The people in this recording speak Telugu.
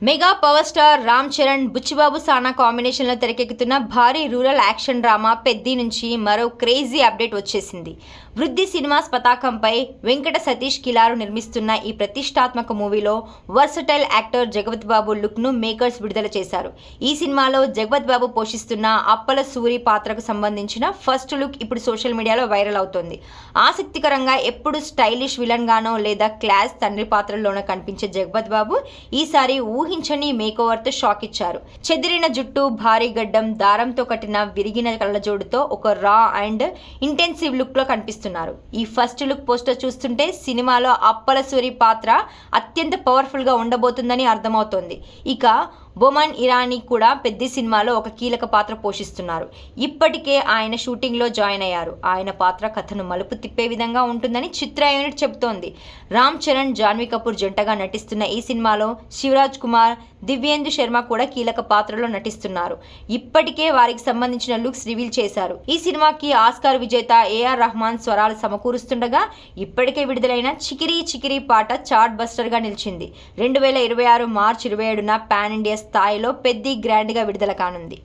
Mega power star Ram Charan, Buchi Babu Sana కాంబినేషన్లో తెరకెక్కుతున్న భారీ రూరల్ యాక్షన్ డ్రామా పెద్ది నుంచి మరో క్రేజీ అప్డేట్ వచ్చేసింది. వృద్ధి సినిమాస్ పతాకంపై వెంకట సతీష్ కిలారు నిర్మిస్తున్న ఈ ప్రతిష్టాత్మక మూవీలో వర్సటైల్ యాక్టర్ జగపతి బాబు లుక్ను మేకర్స్ విడుదల చేశారు. ఈ సినిమాలో జగపతి బాబు పోషిస్తున్న అప్పల సూరి పాత్రకు సంబంధించిన ఫస్ట్ లుక్ ఇప్పుడు సోషల్ మీడియాలో వైరల్ అవుతోంది. ఆసక్తికరంగా ఎప్పుడు స్టైలిష్ విలన్ గానో లేదా క్లాస్ తండ్రి పాత్రలోనో కనిపించే జగపతి బాబు ఈసారి ఊహించని మేకోవర్తో షాక్ ఇచ్చారు. చెదిరిన జుట్టు, భారీ గడ్డం, దారంతో కట్టిన విరిగిన కళ్ళజోడుతో ఒక రా అండ్ ఇంటెన్సివ్ లుక్ లో కనిపిస్తున్నారు. ఈ ఫస్ట్ లుక్ పోస్టర్ చూస్తుంటే సినిమాలో అప్పల సూరి పాత్ర అత్యంత పవర్ఫుల్ గా ఉండబోతుందని అర్థమవుతోంది. ఇక బొమన్ ఇరానీ కూడా పెద్ద సినిమాలో ఒక కీలక పాత్ర పోషిస్తున్నారు. ఇప్పటికే ఆయన షూటింగ్లో జాయిన్ అయ్యారు. ఆయన పాత్ర కథను మలుపు తిప్పే విధంగా ఉంటుందని చిత్ర యూనిట్ చెబుతోంది. రామ్ చరణ్, జాన్వీ కపూర్ జంటగా నటిస్తున్న ఈ సినిమాలో శివరాజ్ కుమార్, దివ్యేందు శర్మ కూడా కీలక పాత్రలో నటిస్తున్నారు. ఇప్పటికే వారికి సంబంధించిన లుక్స్ రివీల్ చేశారు. ఈ సినిమాకి ఆస్కార్ విజేత ఏఆర్ రెహమాన్ స్వరాలు సమకూరుస్తుండగా ఇప్పటికే విడుదలైన చికిరీ చికిరీ పాట చార్ట్ బస్టర్ గా నిలిచింది. 2026 మార్చి 27న పాన్ ఇండియా స్థాయిలో పెద్ద గ్రాండ్గా విడుదల కానుంది.